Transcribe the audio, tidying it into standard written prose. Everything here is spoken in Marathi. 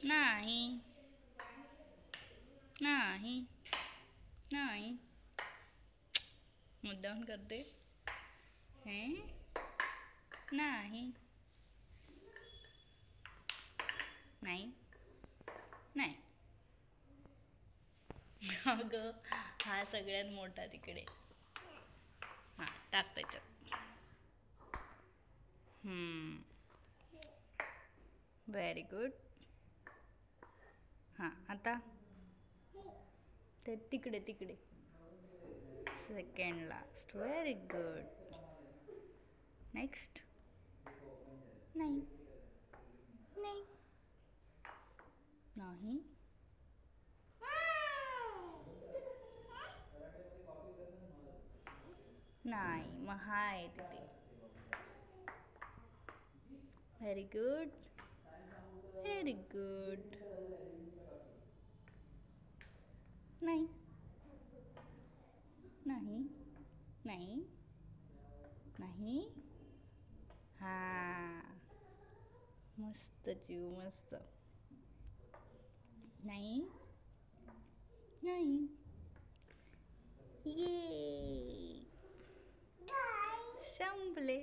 नाही. नाही. नाही. मुद्दाम करते. हे नाही. नाही. नाही. अगं हा सगळ्यात मोठा तिकडे. हा टाक त्याच्यात. Very good. हां आता ते तिकडे तिकडे second last. Very good. Next. नाही. नाही. नाही. नाही मग हा आहे तिथे. Very good. Very good. नाही. नाही. नाही. नाही. हा मस्त जीव मस्त. नाही. नाही. ये संपले.